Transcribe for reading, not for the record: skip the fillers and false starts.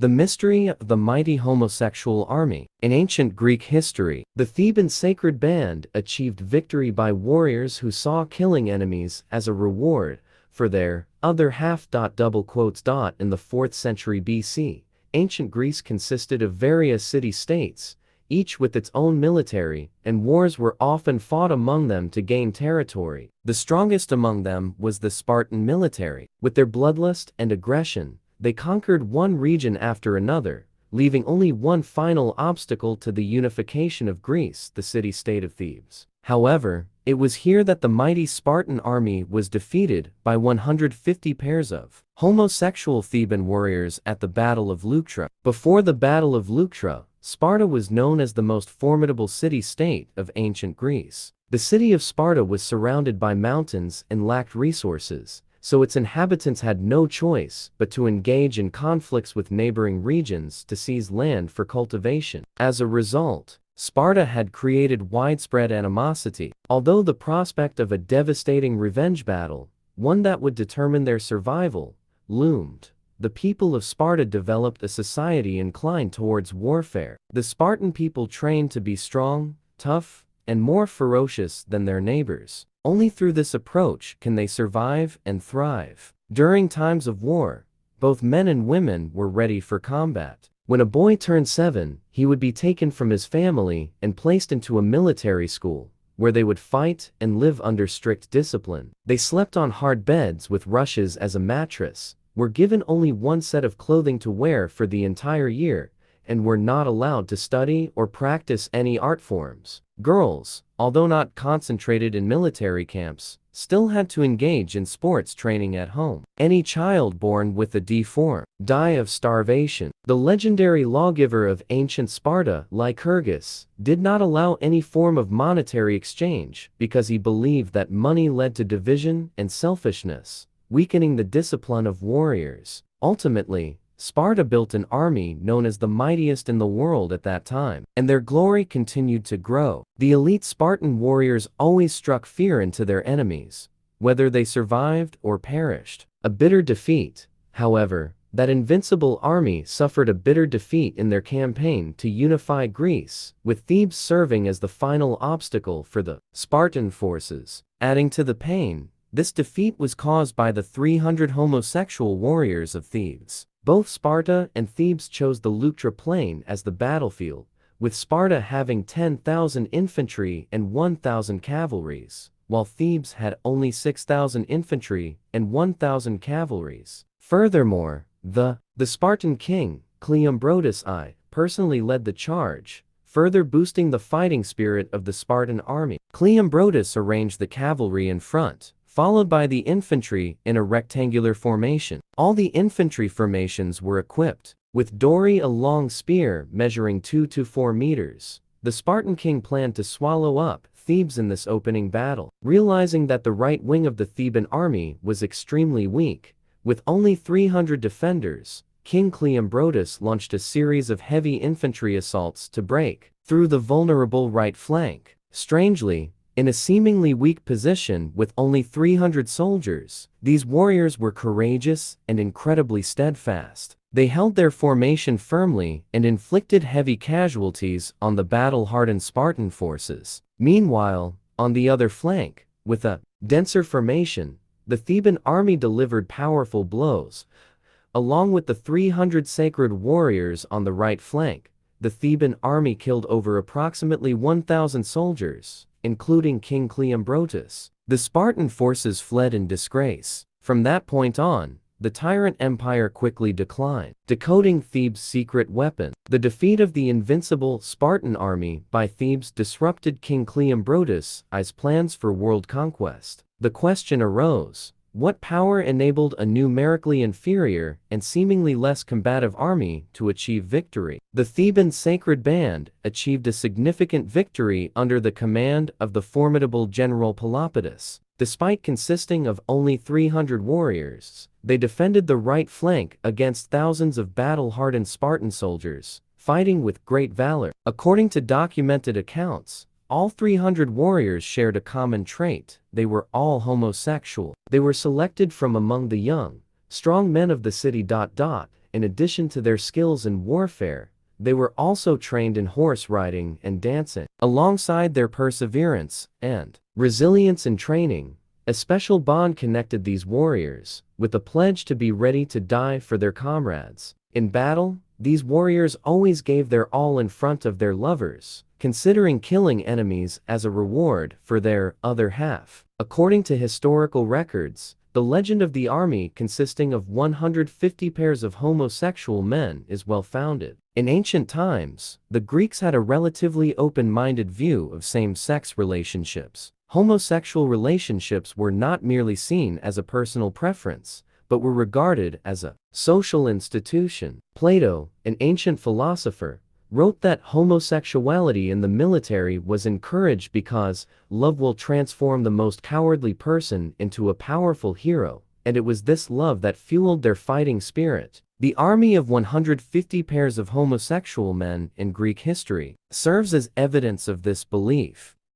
The mystery of the mighty homosexual army. In ancient Greek history, the Theban Sacred Band achieved victory by warriors who saw killing enemies as a reward for their other half. In the 4th century BC, ancient Greece consisted of various city-states, each with its own military, and wars were often fought among them to gain territory. The strongest among them was the Spartan military. With their bloodlust and aggression, they conquered one region after another, leaving only one final obstacle to the unification of Greece, the city-state of Thebes. However, it was here that the mighty Spartan army was defeated by 150 pairs of homosexual Theban warriors at the Battle of Leuctra. Before the Battle of Leuctra, Sparta was known as the most formidable city-state of ancient Greece. The city of Sparta was surrounded by mountains and lacked resources, so its inhabitants had no choice but to engage in conflicts with neighboring regions to seize land for cultivation. As a result, Sparta had created widespread animosity. Although the prospect of a devastating revenge battle, one that would determine their survival, loomed, the people of Sparta developed a society inclined towards warfare. The Spartan people trained to be strong, tough, and more ferocious than their neighbors. Only through this approach can they survive and thrive. During times of war, both men and women were ready for combat. When a boy turned 7, he would be taken from his family and placed into a military school, where they would fight and live under strict discipline. They slept on hard beds with rushes as a mattress, were given only one set of clothing to wear for the entire year, and were not allowed to study or practice any art forms. Girls, although not concentrated in military camps, still had to engage in sports training at home. Any child born with a deform die of starvation. The legendary lawgiver of ancient Sparta, Lycurgus, did not allow any form of monetary exchange because he believed that money led to division and selfishness, weakening the discipline of warriors. Ultimately, Sparta built an army known as the mightiest in the world at that time, and their glory continued to grow. The elite Spartan warriors always struck fear into their enemies, whether they survived or perished. A bitter defeat, however, that invincible army suffered a bitter defeat in their campaign to unify Greece, with Thebes serving as the final obstacle for the Spartan forces. Adding to the pain, this defeat was caused by the 300 homosexual warriors of Thebes. Both Sparta and Thebes chose the Leuctra plain as the battlefield, with Sparta having 10,000 infantry and 1,000 cavalries, while Thebes had only 6,000 infantry and 1,000 cavalries. Furthermore, the Spartan king, Cleombrotus I, personally led the charge, further boosting the fighting spirit of the Spartan army. Cleombrotus arranged the cavalry in front, followed by the infantry in a rectangular formation. All the infantry formations were equipped with Dori, a long spear measuring 2 to 4 meters. The Spartan king planned to swallow up Thebes in this opening battle. Realizing that the right wing of the Theban army was extremely weak, with only 300 defenders, King Cleombrotus launched a series of heavy infantry assaults to break through the vulnerable right flank. Strangely, in a seemingly weak position with only 300 soldiers, these warriors were courageous and incredibly steadfast. They held their formation firmly and inflicted heavy casualties on the battle-hardened Spartan forces. Meanwhile, on the other flank, with a denser formation, the Theban army delivered powerful blows. Along with the 300 sacred warriors on the right flank, the Theban army killed over approximately 1,000 soldiers, including King Cleombrotus. The Spartan forces fled in disgrace. From that point on, the tyrant empire quickly declined. Decoding Thebes' secret weapon. The defeat of the invincible Spartan army by Thebes disrupted King Cleombrotus' plans for world conquest. The question arose: what power enabled a numerically inferior and seemingly less combative army to achieve victory? The Theban Sacred Band achieved a significant victory under the command of the formidable general Pelopidas. Despite consisting of only 300 warriors, they defended the right flank against thousands of battle-hardened Spartan soldiers, fighting with great valor. According to documented accounts, all 300 warriors shared a common trait: they were all homosexual. They were selected from among the young, strong men of the city. in addition to their skills in warfare, they were also trained in horse riding and dancing. Alongside their perseverance and resilience in training, a special bond connected these warriors, with a pledge to be ready to die for their comrades. In battle, these warriors always gave their all in front of their lovers, considering killing enemies as a reward for their other half. According to historical records, the legend of the army consisting of 150 pairs of homosexual men is well founded. In ancient times, the Greeks had a relatively open-minded view of same-sex relationships. Homosexual relationships were not merely seen as a personal preference, but were regarded as a social institution. Plato, an ancient philosopher, wrote that homosexuality in the military was encouraged because love will transform the most cowardly person into a powerful hero, and it was this love that fueled their fighting spirit. The army of 150 pairs of homosexual men in Greek history serves as evidence of this belief.